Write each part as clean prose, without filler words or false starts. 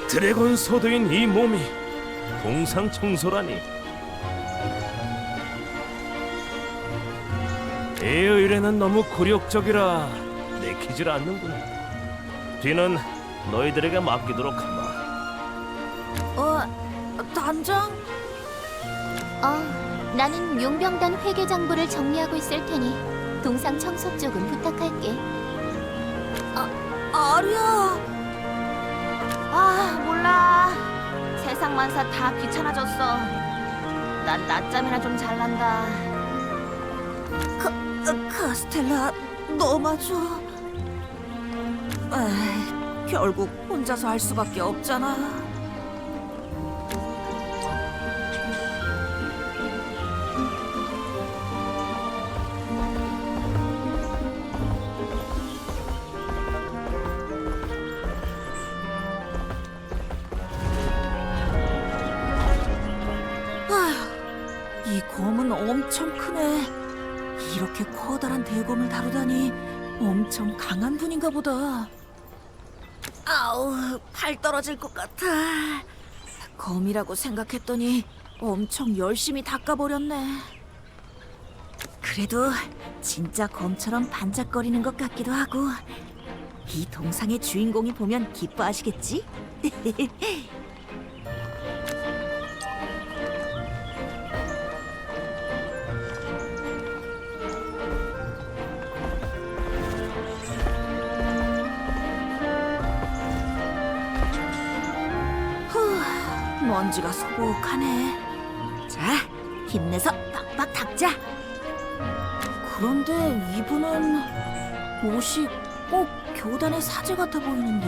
드래곤 소드인 이 몸이 동상 청소라니. 이 의뢰는 너무 굴욕적이라 내키질 않는군. 뒤는 너희들에게 맡기도록 하마. 단장? 나는 용병단 회계장부를 정리하고 있을 테니 동상 청소 쪽은 부탁할게. 아리야. 몰라. 세상 만사 다 귀찮아졌어. 난 낮잠이나 좀 잘난다. 카스텔라, 너마저. 결국 혼자서 할 수밖에 없잖아. 이 검은 엄청 크네. 이렇게 커다란 대검을 다루다니 엄청 강한 분인가 보다. 아우, 팔 떨어질 것 같아. 검이라고 생각했더니 엄청 열심히 닦아버렸네. 그래도 진짜 검처럼 반짝거리는 것 같기도 하고. 이 동상의 주인공이 보면 기뻐하시겠지? 먼지가 소복하네. 자, 힘내서 빡빡 닦자. 그런데 이분은 옷이 꼭 교단의 사제 같아 보이는데?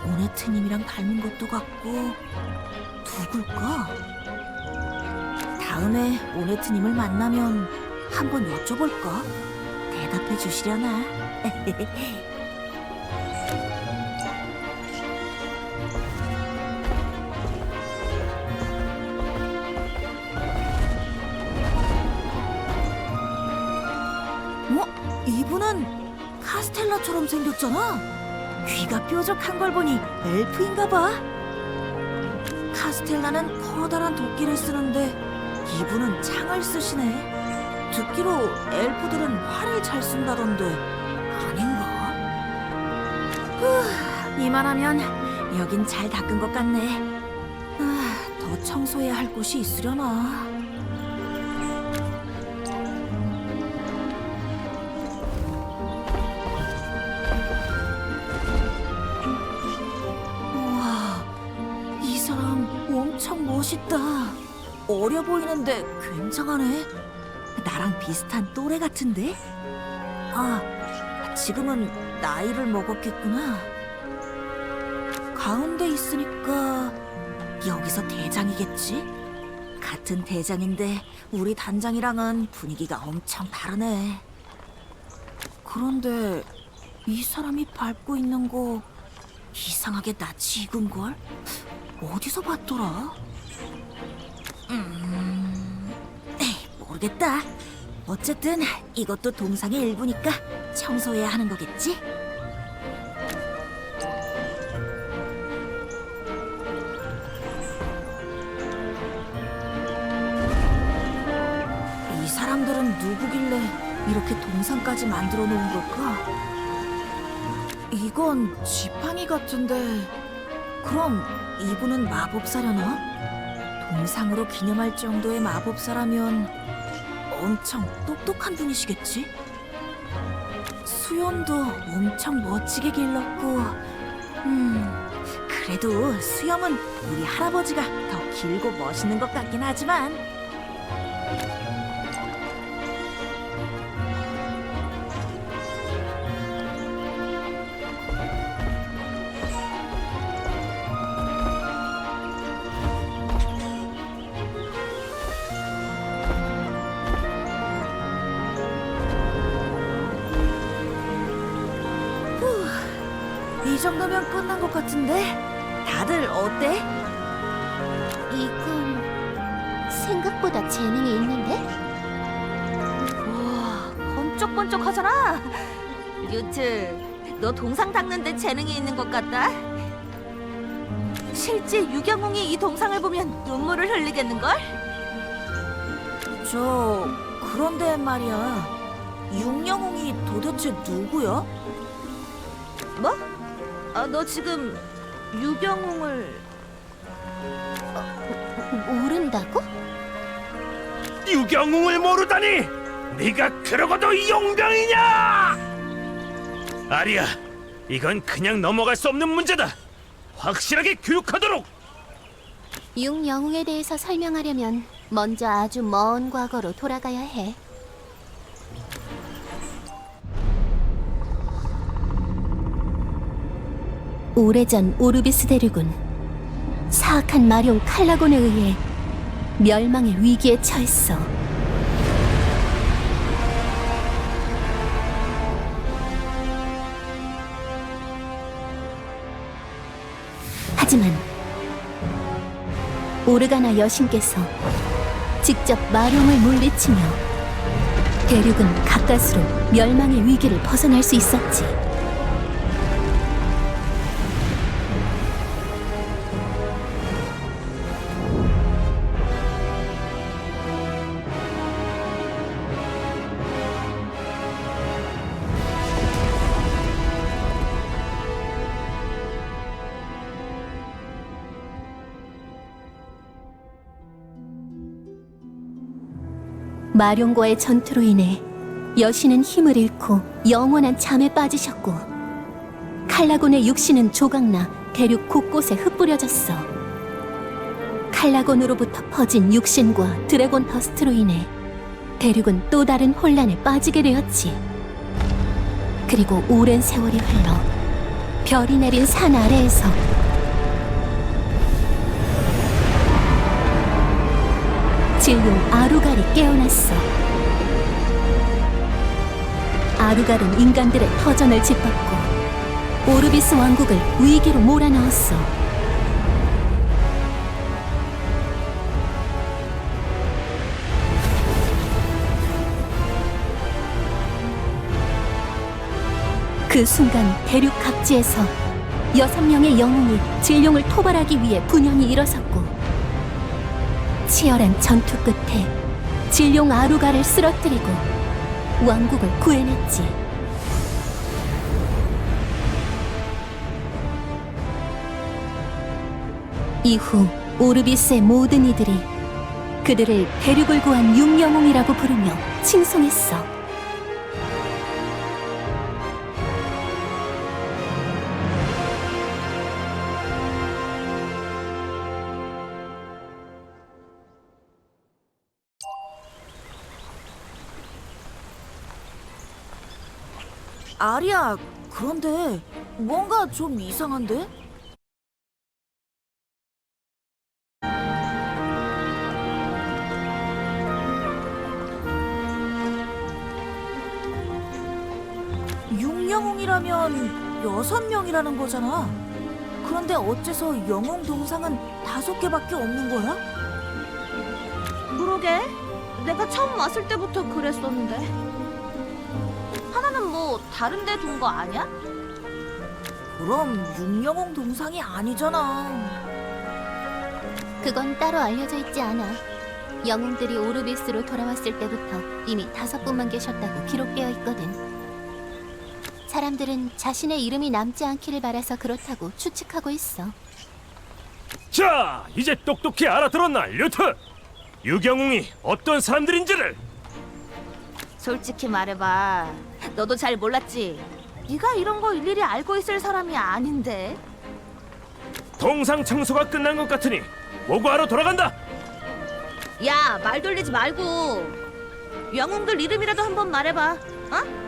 오네트님이랑 닮은 것도 같고. 누굴까? 다음에 오네트님을 만나면 한번 여쭤볼까? 대답해 주시려나? 이분은 카스텔라처럼 생겼잖아. 귀가 뾰족한 걸 보니 엘프인가 봐. 카스텔라는 커다란 도끼를 쓰는데 이분은 창을 쓰시네. 듣기로 엘프들은 활을 잘 쓴다던데 아닌가? 이만하면 여긴 잘 닦은 것 같네. 더 청소해야 할 곳이 있으려나? 엄청 멋있다. 어려 보이는데 굉장하네. 나랑 비슷한 또래 같은데? 지금은 나이를 먹었겠구나. 가운데 있으니까 여기서 대장이겠지? 같은 대장인데 우리 단장이랑은 분위기가 엄청 다르네. 그런데 이 사람이 밟고 있는 거 이상하게 낯이 익은걸? 어디서 봤더라? 모르겠다. 어쨌든 이것도 동상의 일부니까 청소해야 하는 거겠지? 이 사람들은 누구길래 이렇게 동상까지 만들어 놓은 걸까? 이건 지팡이 같은데. 그럼 이분은 마법사려나? 동상으로 기념할 정도의 마법사라면 엄청 똑똑한 분이시겠지? 수염도 엄청 멋지게 길렀고. 그래도 수염은 우리 할아버지가 더 길고 멋있는 것 같긴 하지만. 이 정도면 끝난 것 같은데? 다들 어때? 이건 생각보다 재능이 있는데? 우와, 번쩍번쩍하잖아. 뮤트, 너 동상 닦는데 재능이 있는 것 같다. 실제 유경홍이 이 동상을 보면 눈물을 흘리겠는걸? 그런데 말이야. 육영웅이 도대체 누구야? 뭐? 너 지금 유경홍을 모른다고? 유경웅을 모르다니! 네가 그러고도 용병이냐! 아리야, 이건 그냥 넘어갈 수 없는 문제다. 확실하게 교육하도록. 육영웅에 대해서 설명하려면 먼저 아주 먼 과거로 돌아가야 해. 오래전 오르비스 대륙은 사악한 마룡 칼라곤에 의해 멸망의 위기에 처했어. 하지만 오르가나 여신께서 직접 마룡을 물리치며 대륙은 가까스로 멸망의 위기를 벗어날 수 있었지. 마룡과의 전투로 인해 여신은 힘을 잃고 영원한 잠에 빠지셨고, 칼라곤의 육신은 조각나 대륙 곳곳에 흩뿌려졌어. 칼라곤으로부터 퍼진 육신과 드래곤 더스트로 인해 대륙은 또 다른 혼란에 빠지게 되었지. 그리고 오랜 세월이 흘러 별이 내린 산 아래에서 진룡 아루갈이 깨어났어. 아루갈은 인간들의 터전을 짓밟고 오르비스 왕국을 위기로 몰아넣었어. 그 순간 대륙 각지에서 6명의 영웅이 진룡을 토벌하기 위해 분연히 일어섰고, 치열한 전투 끝에 진룡 아루가를 쓰러뜨리고 왕국을 구해냈지. 이후 오르비스의 모든 이들이 그들을 대륙을 구한 육영웅이라고 부르며 칭송했어. 아리야, 그런데 뭔가 좀 이상한데? 육영웅이라면 6명이라는 거잖아. 그런데 어째서 영웅 동상은 5개밖에 없는 거야? 그러게, 내가 처음 왔을 때부터 그랬었는데. 하나는 뭐 다른 데 둔 거 아니야? 그럼 육영웅 동상이 아니잖아. 그건 따로 알려져 있지 않아. 영웅들이 오르비스로 돌아왔을 때부터 이미 5분만 계셨다고 기록되어 있거든. 사람들은 자신의 이름이 남지 않기를 바라서 그렇다고 추측하고 있어. 자, 이제 똑똑히 알아들었나, 류트? 유경웅이 어떤 사람들인지를. 솔직히 말해봐, 너도 잘 몰랐지? 네가 이런 거 일일이 알고 있을 사람이 아닌데. 동상 청소가 끝난 것 같으니 보고하러 돌아간다. 야, 말 돌리지 말고 영웅들 이름이라도 한번 말해봐. 어?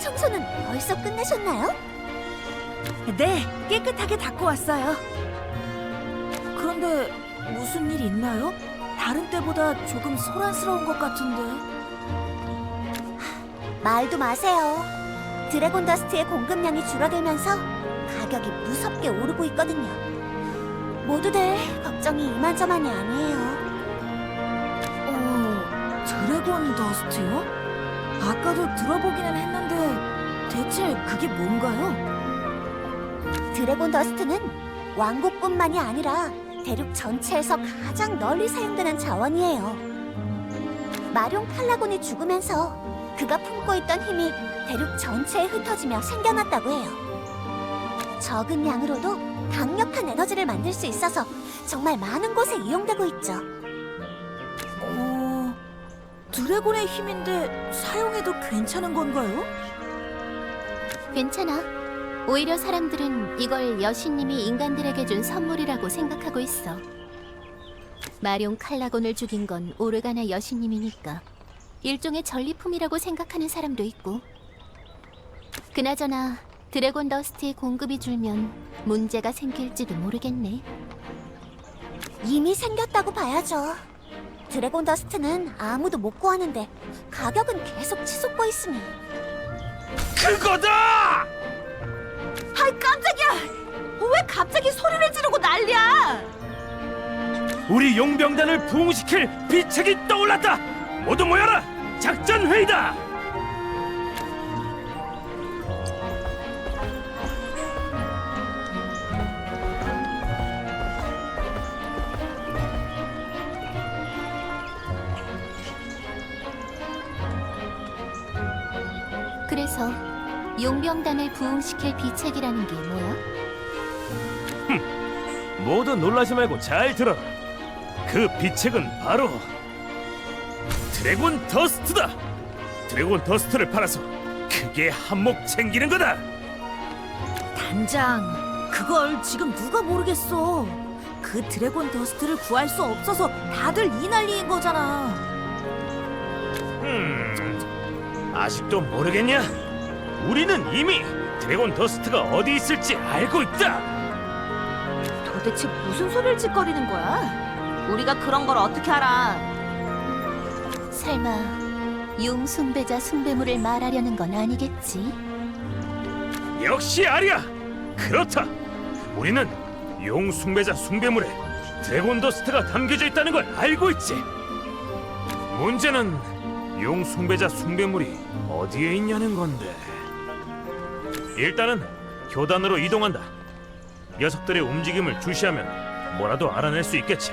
청소는 벌써 끝내셨나요? 네, 깨끗하게 닦고 왔어요. 그런데 무슨 일 있나요? 다른 때보다 조금 소란스러운 것 같은데. 말도 마세요. 드래곤 더스트의 공급량이 줄어들면서 가격이 무섭게 오르고 있거든요. 모두들 걱정이 이만저만이 아니에요. 드래곤 더스트요? 아까도 들어보기는 했는데 대체 그게 뭔가요? 드래곤 더스트는 왕국뿐만이 아니라 대륙 전체에서 가장 널리 사용되는 자원이에요. 마룡 칼라곤이 죽으면서 그가 품고 있던 힘이 대륙 전체에 흩어지며 생겨났다고 해요. 적은 양으로도 강력한 에너지를 만들 수 있어서 정말 많은 곳에 이용되고 있죠. 드래곤의 힘인데 사용해도 괜찮은 건가요? 괜찮아. 오히려 사람들은 이걸 여신님이 인간들에게 준 선물이라고 생각하고 있어. 마룡 칼라곤을 죽인 건 오르가나 여신님이니까 일종의 전리품이라고 생각하는 사람도 있고. 그나저나 드래곤 더스트의 공급이 줄면 문제가 생길지도 모르겠네. 이미 생겼다고 봐야죠. 드래곤 더스트는 아무도 못 구하는데 가격은 계속 치솟고 있으니. 그거다! 아이 깜짝이야! 왜 갑자기 소리를 지르고 난리야? 우리 용병단을 부흥시킬 비책이 떠올랐다. 모두 모여라. 작전 회의다. 그래서 용병단을 부흥시킬 비책이라는 게 뭐야? 모두 놀라지 말고 잘 들어라. 그 비책은 바로 드래곤 더스트다. 드래곤 더스트를 팔아서 크게 한몫 챙기는 거다. 단장, 그걸 지금 누가 모르겠어. 그 드래곤 더스트를 구할 수 없어서 다들 이 난리인 거잖아. 아직도 모르겠냐? 우리는 이미 드래곤 더스트가 어디 있을지 알고 있다. 도대체 무슨 소리를 짓거리는 거야? 우리가 그런 걸 어떻게 알아? 설마 용 숭배자 숭배물을 말하려는 건 아니겠지? 역시 아리야. 그렇다. 우리는 용 숭배자 숭배물에 드래곤 더스트가 담겨져 있다는 걸 알고 있지. 문제는 용 숭배자 숭배물이 어디에 있냐는 건데. 일단은 교단으로 이동한다. 녀석들의 움직임을 주시하면 뭐라도 알아낼 수 있겠지.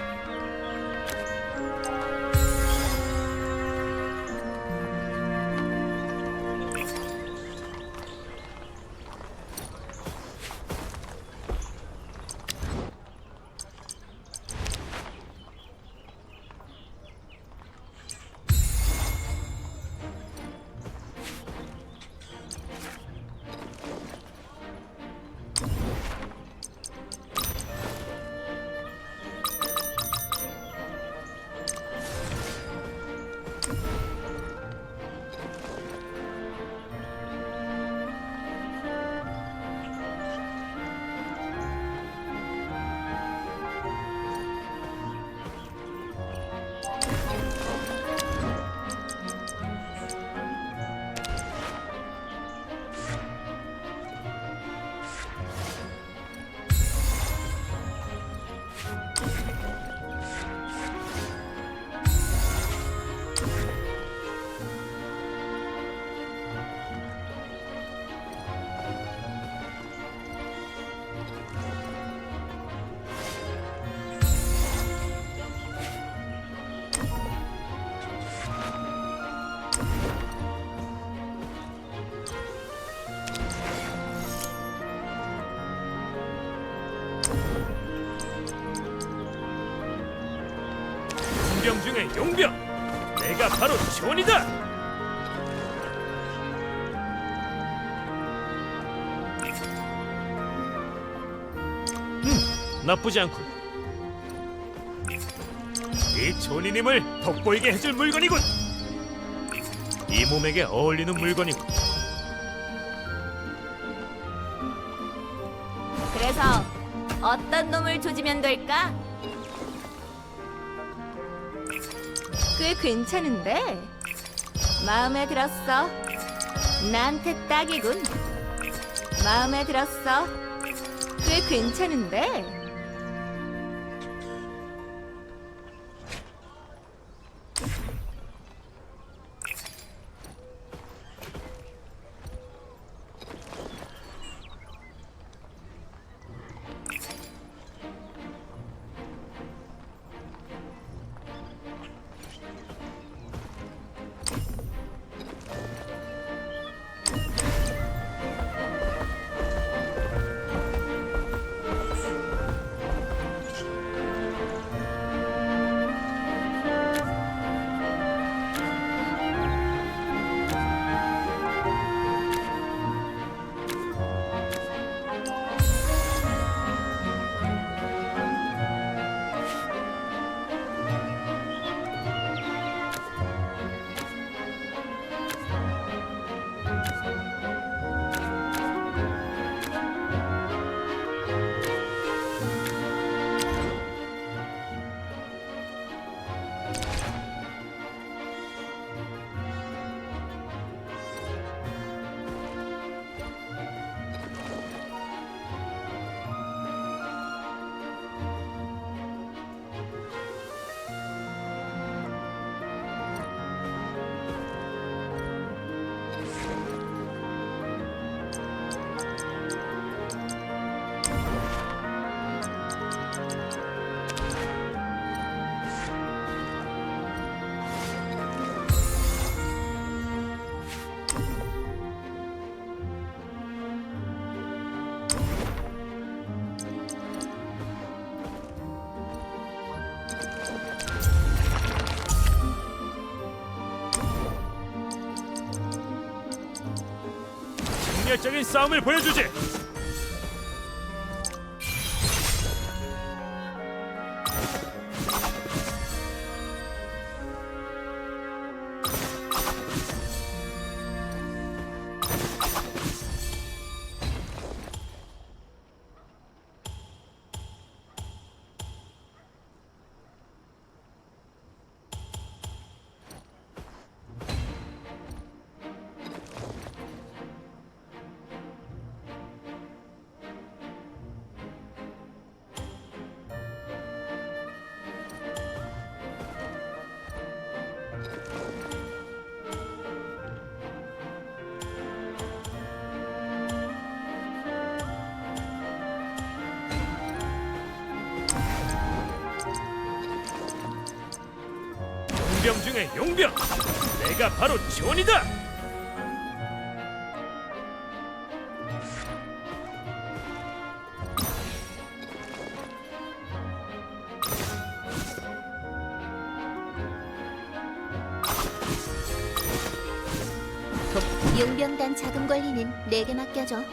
용병 중에 용병, 내가 바로 존이다. 나쁘지 않군. 이 존이님을 돋보이게 해줄 물건이군. 이 몸에게 어울리는 물건이군. 어떤 놈을 조지면 될까? 꽤 괜찮은데? 마음에 들었어. 나한테 딱이군. 마음에 들었어. 꽤 괜찮은데? 승리적인 싸움을 보여주지. 용병 중에 용병, 내가 바로 존이다. 용병단 자금 관리는 내게 맡겨줘.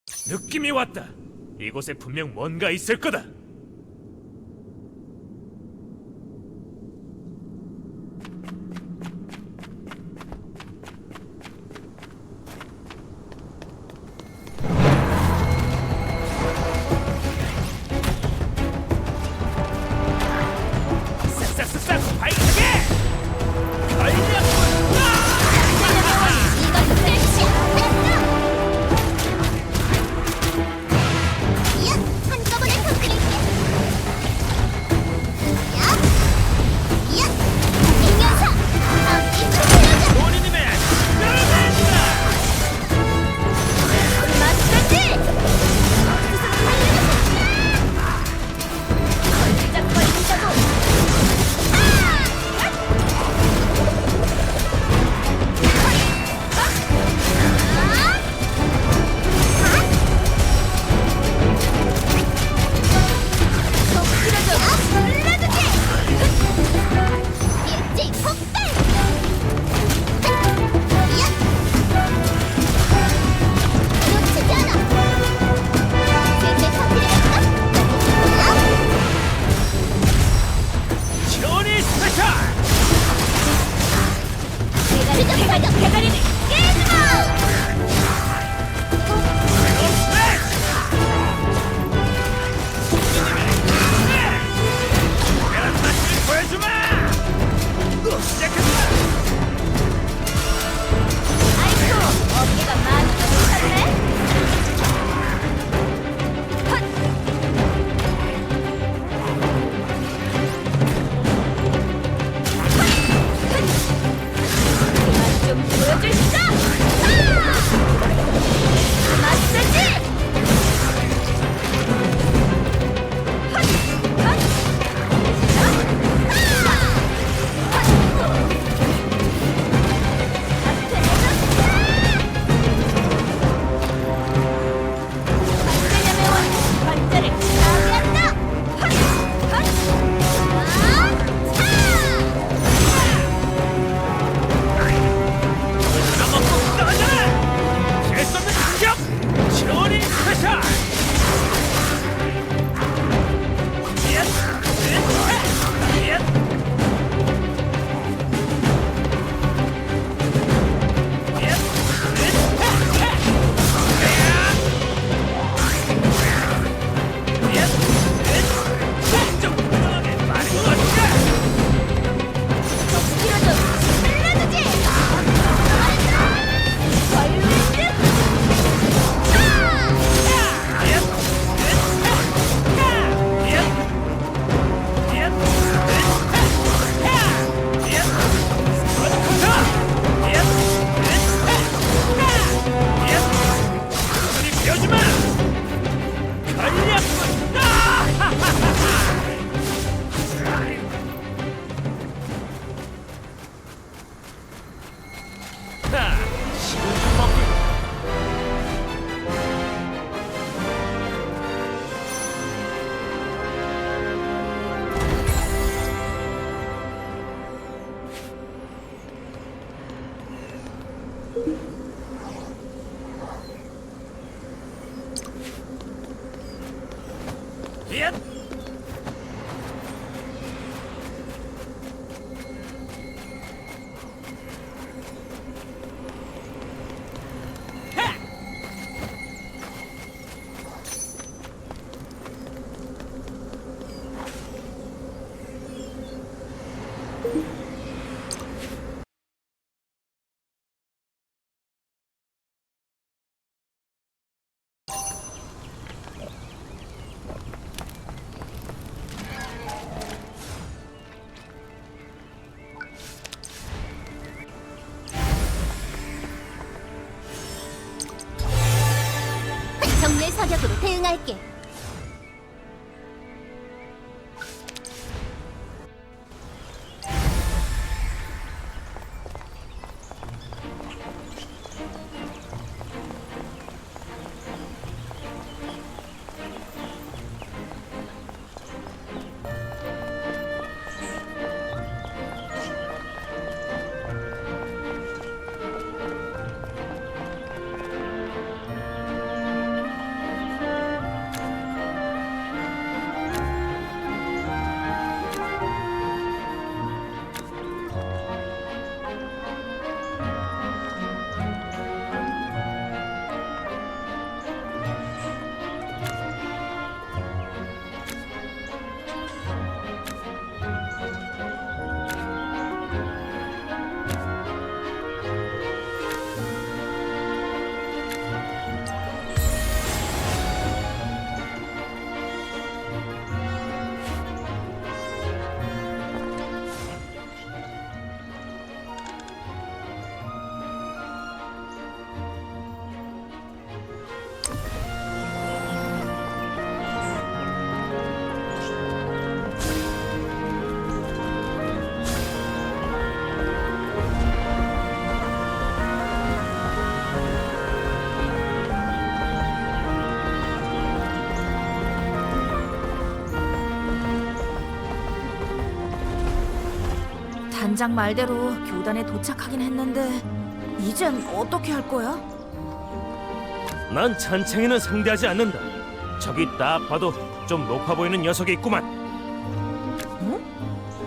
느낌이 왔다. 이곳에 분명 뭔가 있을 거다. 싹싹싹 발사게! 전략군! 이건 끝이야. 야, 한꺼번에 터뜨릴게. 야, 야, 이 녀석, 어디 터뜨려줘. 본인님의 끌어낸다! 마스터지. 걸작거린다고. 조니 스페셜! 대가리를 깨지마! 내가 맛을 보여주마! 시작했다! 아이고, 어깨가 많이 부족하네. 그만 좀 보여줄까? 마사지! 관절을 파괴한다! 까먹고 떠나라! 재수 없는 공격! 조니 스페셜! 얏! 얏! 좀 편하게 말해 놓았다! 밀어줘! 밀어주지! 벌레들! 얏! 정례 사격으로 대응할게. 단장 말대로 교단에 도착하긴 했는데 이젠 어떻게 할 거야? 난 찬챙이는 상대하지 않는다. 저기 딱 봐도 좀 높아 보이는 녀석이 있구만.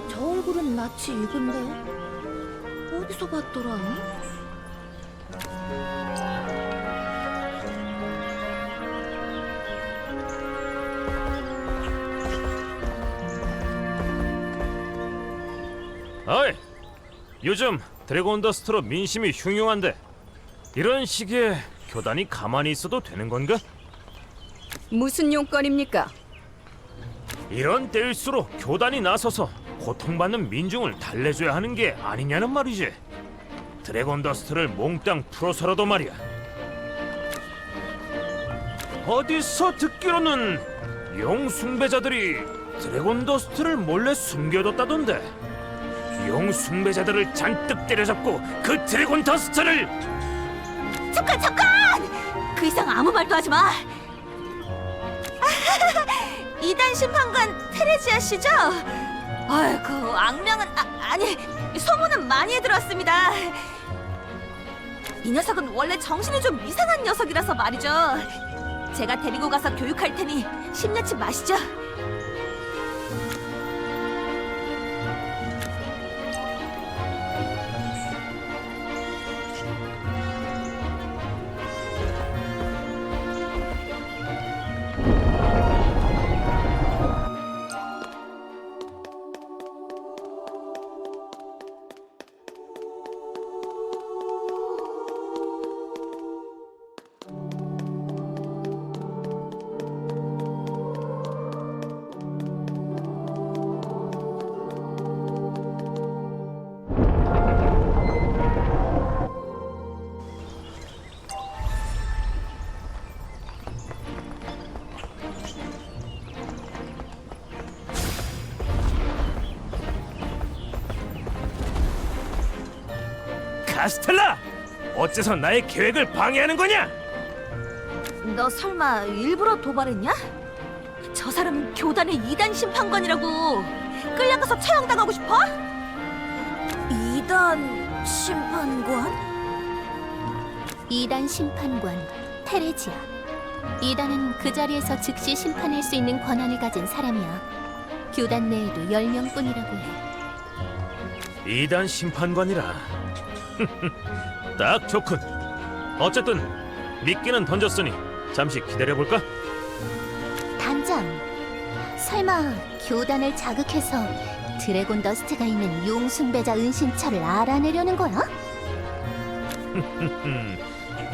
저 얼굴은 낯이 익은데 어디서 봤더라? 어이, 요즘 드래곤 더스트로 민심이 흉흉한데 이런 시기에 교단이 가만히 있어도 되는 건가? 무슨 용건입니까? 이런 때일수록 교단이 나서서 고통받는 민중을 달래줘야 하는 게 아니냐는 말이지. 드래곤 더스트를 몽땅 풀어서라도 말이야. 어디서 듣기로는 용숭배자들이 드래곤 더스트를 몰래 숨겨뒀다던데. 용숭배자들을 잔뜩 때려잡고 그 드래곤 더스트를... 잠깐! 그 이상 아무 말도 하지 마! 이단 심판관 테레지아 씨죠? 아이고, 악명은... 아니, 소문은 많이 들었습니다. 이 녀석은 원래 정신이 좀 이상한 녀석이라서 말이죠. 제가 데리고 가서 교육할 테니 심려치 마시죠. 카스텔라! 어째서 나의 계획을 방해하는 거냐? 너 설마 일부러 도발했냐? 저 사람은 교단의 이단 심판관이라고. 끌려가서 처형당하고 싶어? 이단 심판관? 이단 심판관 테레지아. 이단은 그 자리에서 즉시 심판할 수 있는 권한을 가진 사람이야. 교단 내에도 10명뿐이라고 해. 이단 심판관이라. 딱 좋군. 어쨌든 미끼는 던졌으니 잠시 기다려볼까? 단장, 설마 교단을 자극해서 드래곤 더스트가 있는 용숭배자 은신처를 알아내려는 거야?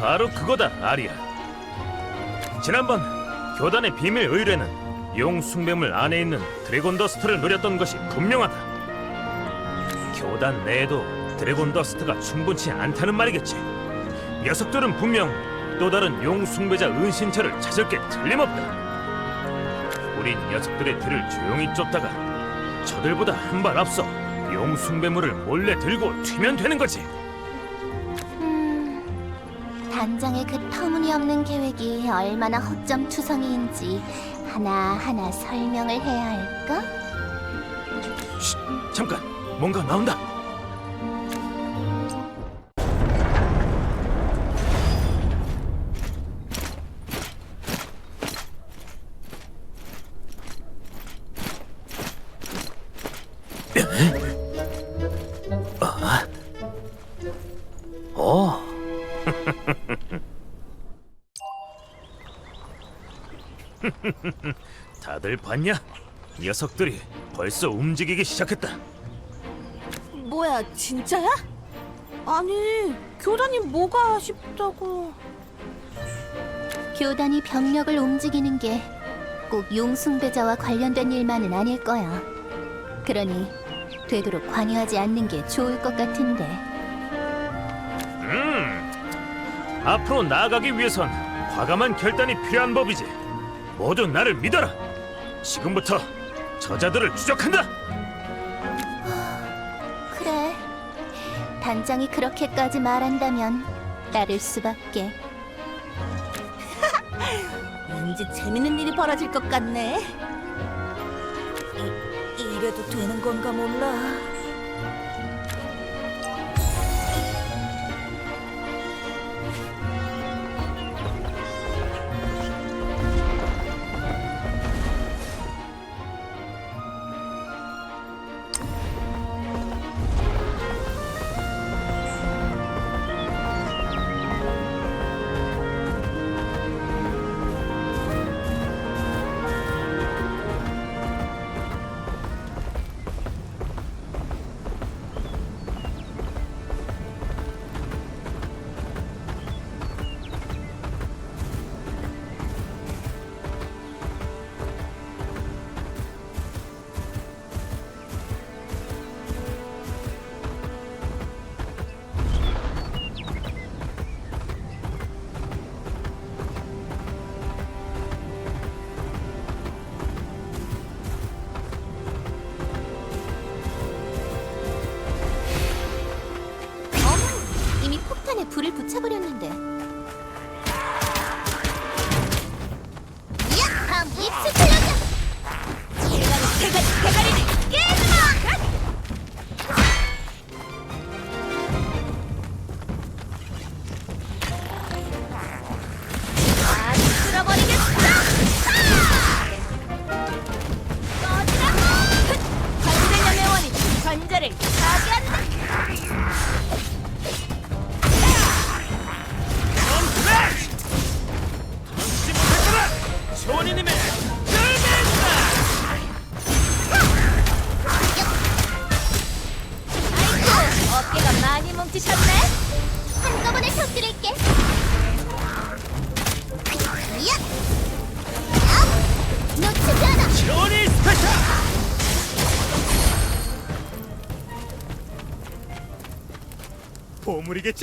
바로 그거다, 아리야. 지난번 교단의 비밀 의뢰는 용숭배물 안에 있는 드래곤 더스트를 노렸던 것이 분명하다. 교단 내에도 드래곤 더스트가 충분치 않다는 말이겠지. 녀석들은 분명 또 다른 용숭배자 은신처를 찾을 게 틀림없다. 우린 녀석들의 뒤를 조용히 쫓다가 저들보다 한 발 앞서 용숭배물을 몰래 들고 튀면 되는 거지. 단장의 그 터무니없는 계획이 얼마나 허점투성이인지 하나하나 설명을 해야 할까? 쉿, 잠깐, 뭔가 나온다. 다들 봤냐? 녀석들이 벌써 움직이기 시작했다. 뭐야, 진짜야? 아니, 교단이 뭐가 아쉽다고. 교단이 병력을 움직이는 게 꼭 용숭배자와 관련된 일만은 아닐 거야. 그러니 되도록 관여하지 않는 게 좋을 것 같은데. 앞으로 나아가기 위해선 과감한 결단이 필요한 법이지. 모두 나를 믿어라. 지금부터 저자들을 추적한다. 그래, 단장이 그렇게까지 말한다면 따를 수밖에. 왠지 재밌는 일이 벌어질 것 같네. 이래도 되는 건가 몰라. 불을 붙여버렸는데. 야! 입술 틀려져! 대가리를 깨지마! 다 쓸어버리겠어! 꺼지라고! 전쟁의 원이 전자를 파괴한다! 지 못했거라! 쇼니님의 쩔맨다! 아이고, 어깨가 많이 뭉치셨네? 한꺼번에 터뜨릴게. 야! 놓치지 않아. 쇼니 스페셜! 보물이겠지?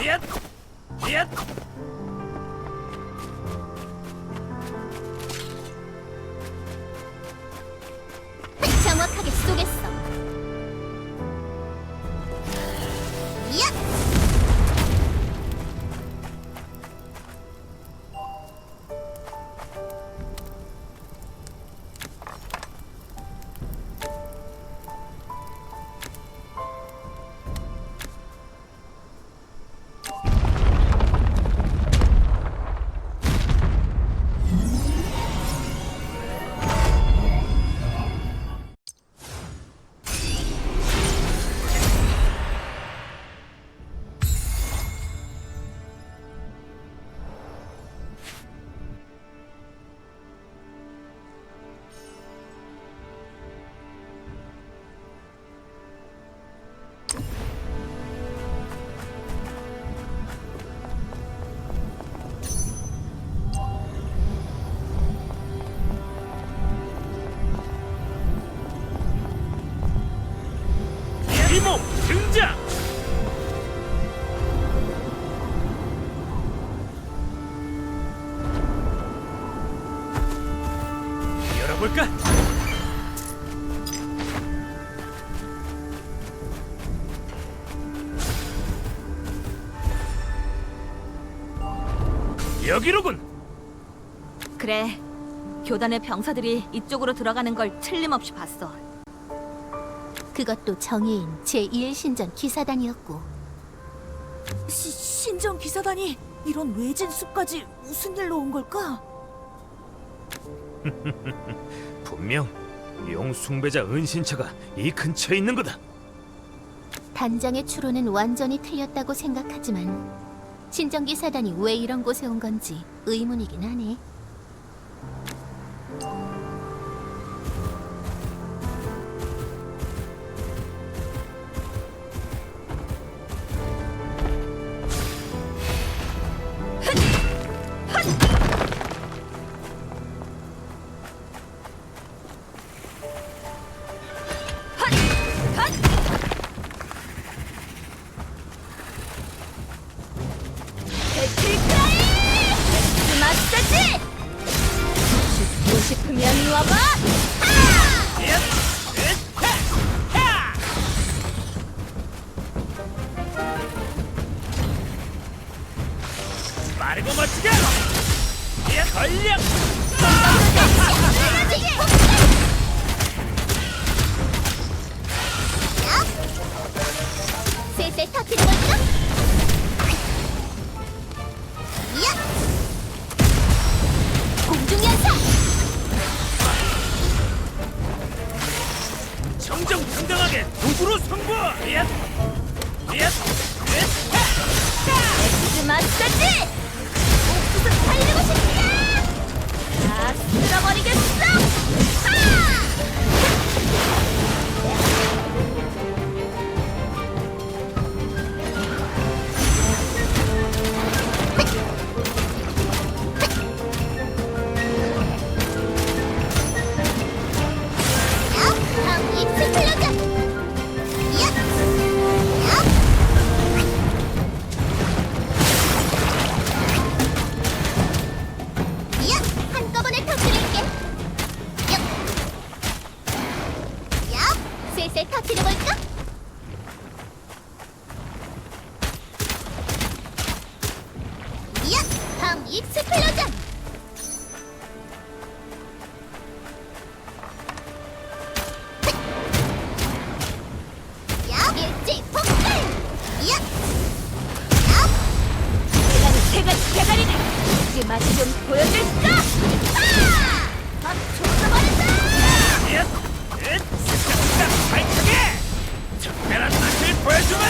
얏! 얏! 정확하게 쏘겠어. 야! 이모 등장! 열어볼까? 여기로군! 그래, 교단의 병사들이 이쪽으로 들어가는 걸 틀림없이 봤어. 그것도 정예인 제2의 신전 기사단이었고. 신정 기사단이 이런 외진 숲까지 무슨 일로 온 걸까? 분명 용숭배자 은신처가 이 근처에 있는 거다. 단장의 추론은 완전히 틀렸다고 생각하지만 신정기사단이 왜 이런 곳에 온 건지 의문이긴 하네. 배틀크라이! 마사지! 빠르고 멋지게 전력 셋셋 터뜨리고 있어. 공중연사. 정정당당하게 누구로 승부 엑스 마사지! 옥수수 살리고 싶다! 다 쓸어버리겠어! 하! 다음 입술 클로즈. 한꺼번에 터뜨릴게. 셋셋 터뜨려볼까? 다음 입술 클로즈. 일지 폭발! 대가리, 대가리네! 이제 맛이 좀 보여줄까? 다 쏟아버린다! 발차게 특별한 맛을 보여주마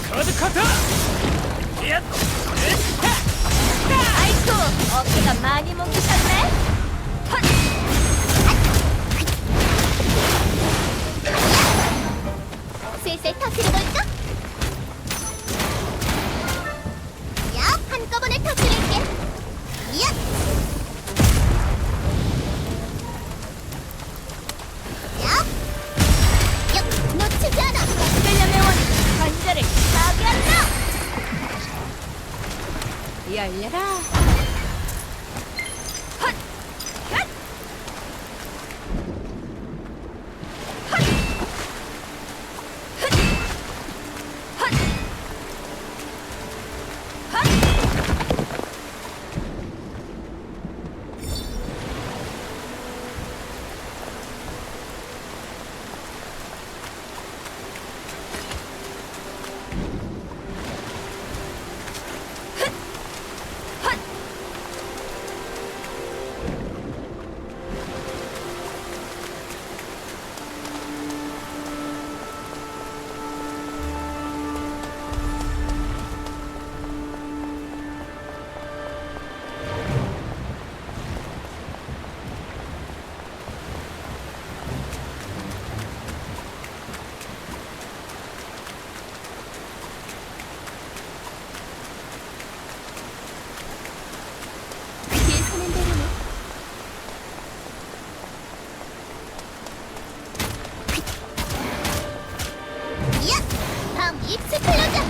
스커드 커터 아이쿠, 어깨가 많이 뭉치셨네? 헛! 셋셋 터뜨려볼까? 한꺼번에 터뜨릴게. 놓치지 않아. 뺄려면 관절을 파괴한다! 열려라. 헛! 헛! 헛! 헛! 헛! 헛! 헛! 예상한 대로네. 다음 입술 클로즈.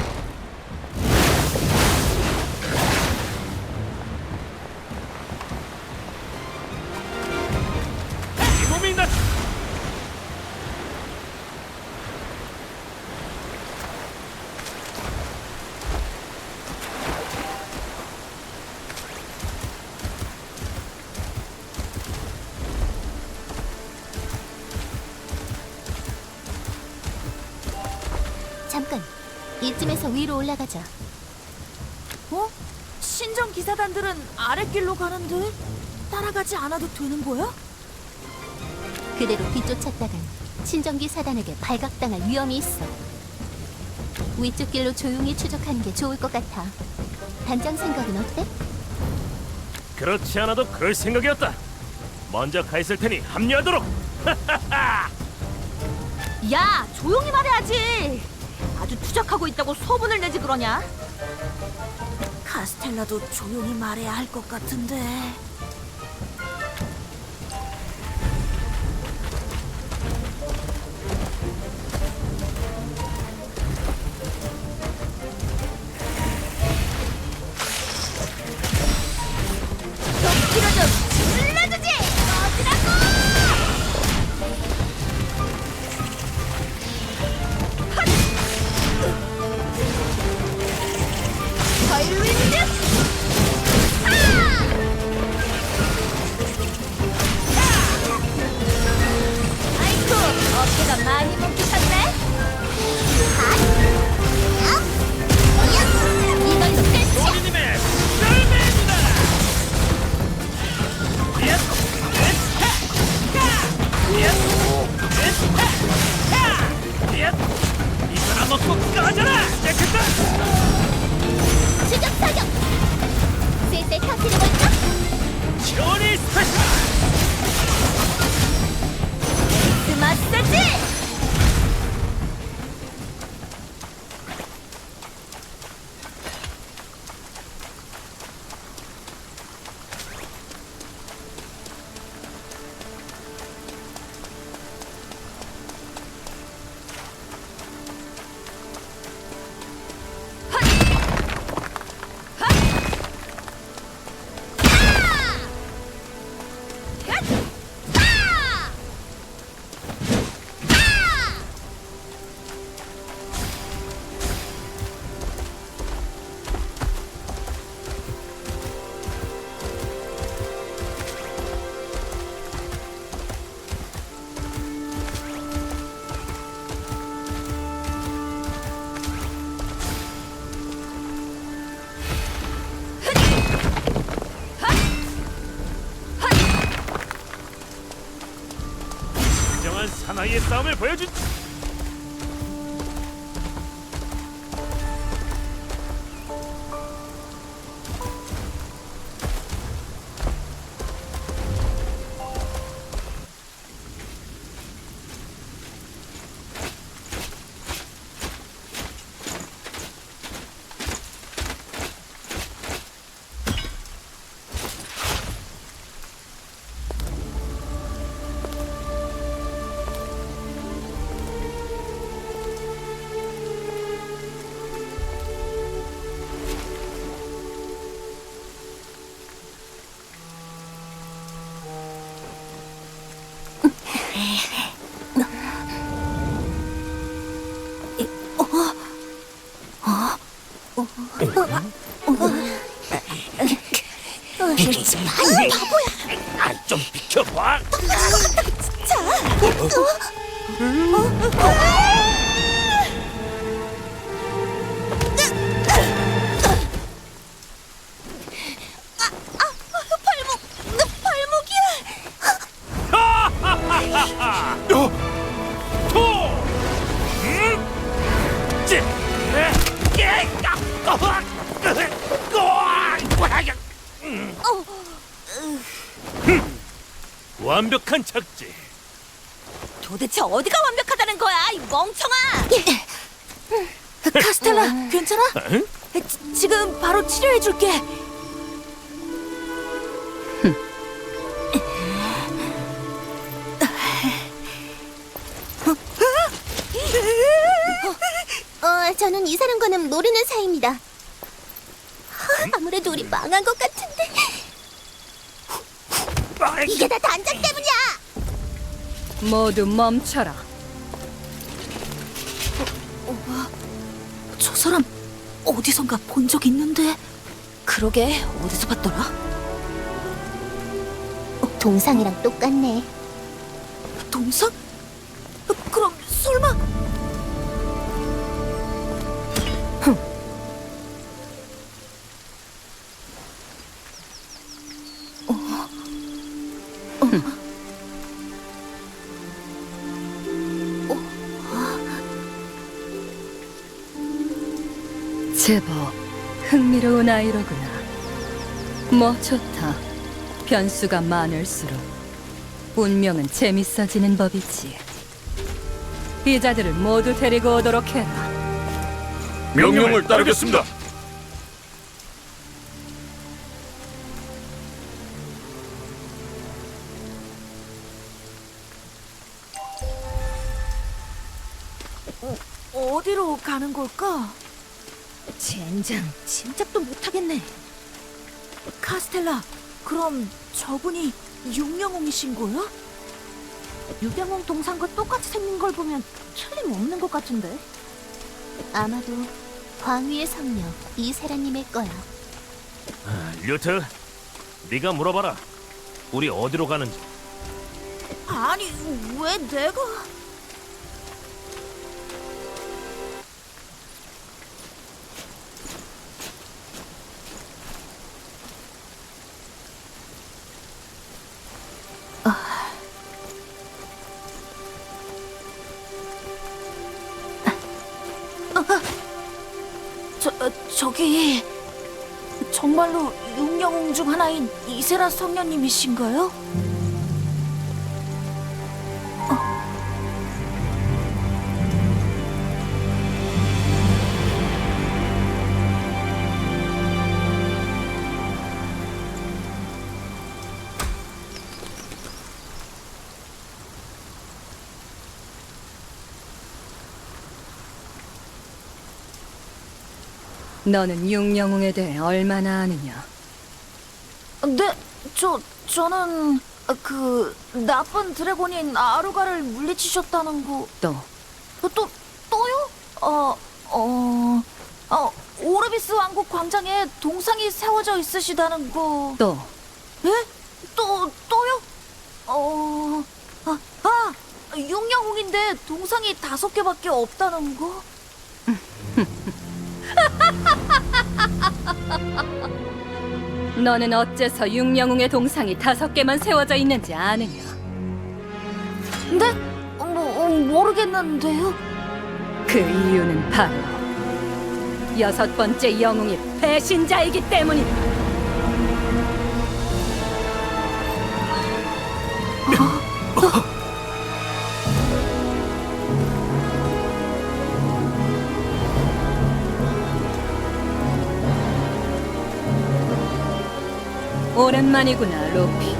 몸이 나 잠깐. 이쯤에서 위로 올라가자. 어? 신정 기사단들은 아랫길로 가는데 따라가지 않아도 되는 거야? 그대로 뒤쫓았다간 신정기 사단에게 발각당할 위험이 있어. 위쪽 길로 조용히 추적하는 게 좋을 것 같아. 단장 생각은 어때? 그렇지 않아도 그럴 생각이었다 먼저 가 있을 테니 합류하도록 야, 조용히 말해야지. 아주 추적하고 있다고 소문을 내지 그러냐? 카스텔라도 조용히 말해야 할 것 같은데. 도끼로 좀 질러주지! 어디라고! 헛! 걸 까먹고 까져라! 시작했다! 추격 사격! 쎄쎄 터뜨려볼까? 조니 스페셜! 마사지! 진정한 사나이의 싸움을 보여준. 좀 비켜봐. 완벽한 착지. 도대체 어디가 완벽하다는 거야, 이 멍청아! 카스텔라, 괜찮아? 응? 지금 바로 치료해줄게. 저는 이 사람과는 모르는 사이입니다. 아무래도 우리 망한 것 같은데. 이게 다 단장 때문이야. 모두 멈춰라. 저 사람 어디선가 본 적 있는데. 그러게, 어디서 봤더라? 동상이랑 똑같네. 동상? 그럼 설마... 제법 흥미로운 아이로구나. 뭐 좋다. 변수가 많을수록 운명은 재밌어지는 법이지. 이 자들을 모두 데리고 오도록 해라. 명령을 따르겠습니다. 어디로 가는 걸까? 젠장, 짐작도 못하겠네. 카스텔라, 그럼 저분이 육영웅이신 거야? 육영웅 동상과 똑같이 생긴 걸 보면 틀림없는 것 같은데. 아마도 광위의 성녀 이세라님일 거야. 류트, 네가 물어봐라. 우리 어디로 가는지. 아니, 왜 내가... 저기 정말로 육영웅 중 하나인 이세라 성녀님이신가요? 너는 육영웅에 대해 얼마나 아느냐? 네, 저는 그 나쁜 드래곤인 아루가를 물리치셨다는 거. 또요? 오르비스 왕국 광장에 동상이 세워져 있으시다는 거. 또 예? 또요? 육영웅인데 동상이 5개밖에 없다는 거? 너는 어째서 육영웅의 동상이 5개만 세워져 있는지 아느냐? 네? 모르겠는데요. 그 이유는 바로 6번째 영웅이 배신자이기 때문이다. 오랜만이구나, 로피.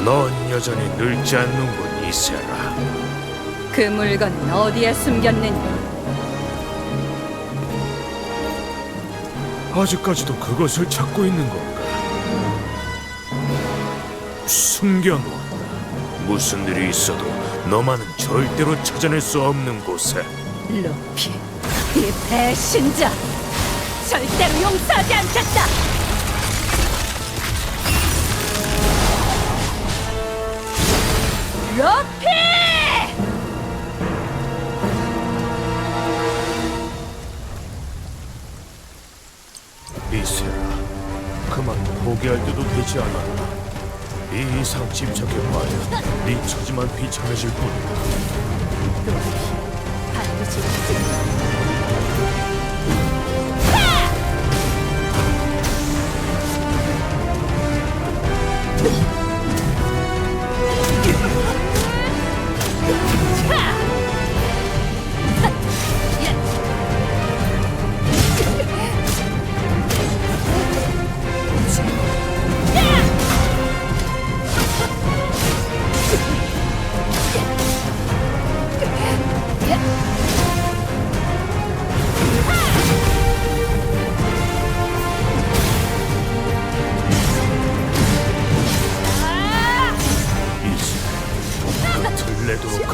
넌 여전히 늙지 않는군, 이세라. 그 물건은 어디에 숨겼느냐? 아직까지도 그것을 찾고 있는 건가? 숨겨놓았다. 무슨 일이 있어도 너만은 절대로 찾아낼 수 없는 곳에. 로피, 이 배신자! 절대로 용서하지 않겠다! 로피! 이세라, 그만 포기할 때도 되지 않았나? 이 이상 집착해봐야 네 처지만 비참해질 뿐이다. 반드시 들레도록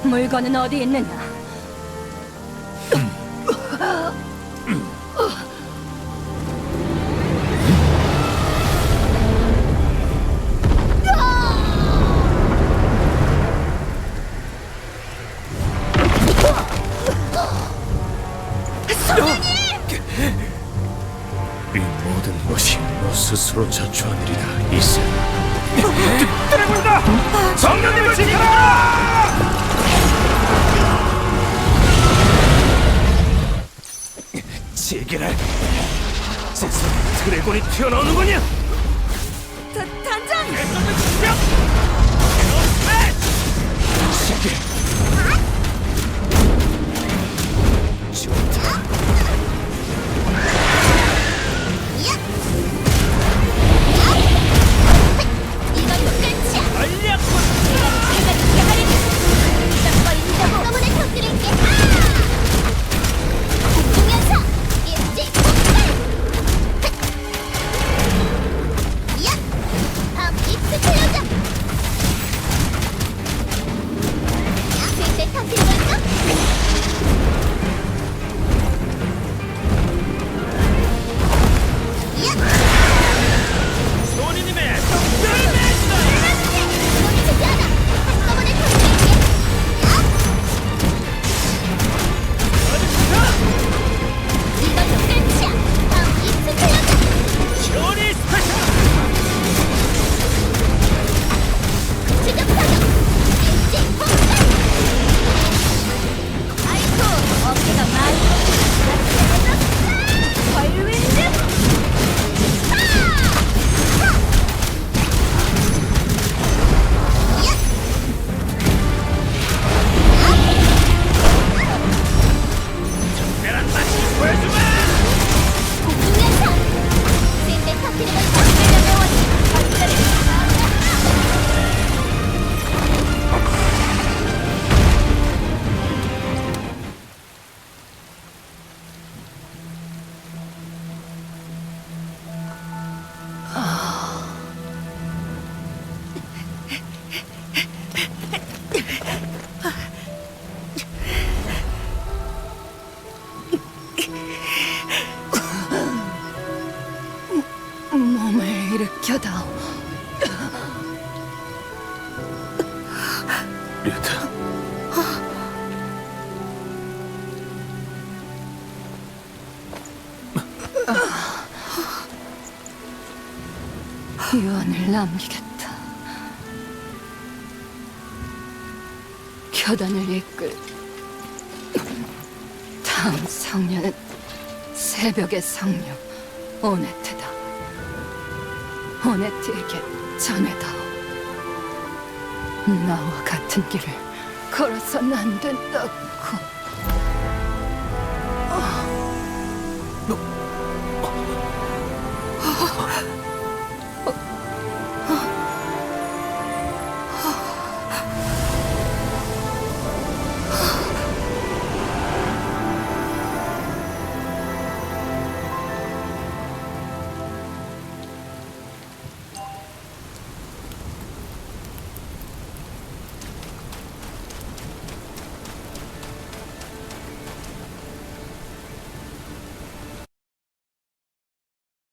물건은 어디 있느냐? 이 모든 것이 너 스스로 자초한 일이다, 이세. 드래곤이다! 성령님을 지켜라! 제게랄, 세상에 드래곤이 튀어나오는 거냐? 단장! 시계. 좋다. 이걸로 끝이야! 알약! 내가 이겨버린 짝거리는 한꺼번에 터뜨릴게! 공중연사! 일찍 폭발! 야! 밤입스 틀려져! 슬슬 터뜨려볼까? 일으켜다오. 리타. 유언을 남기겠다. 교단을 이끌 다음 성녀는 새벽의 성녀 오네트다. 오네트에게 전해다오. 나와 같은 길을 걸어서는 안 된다고.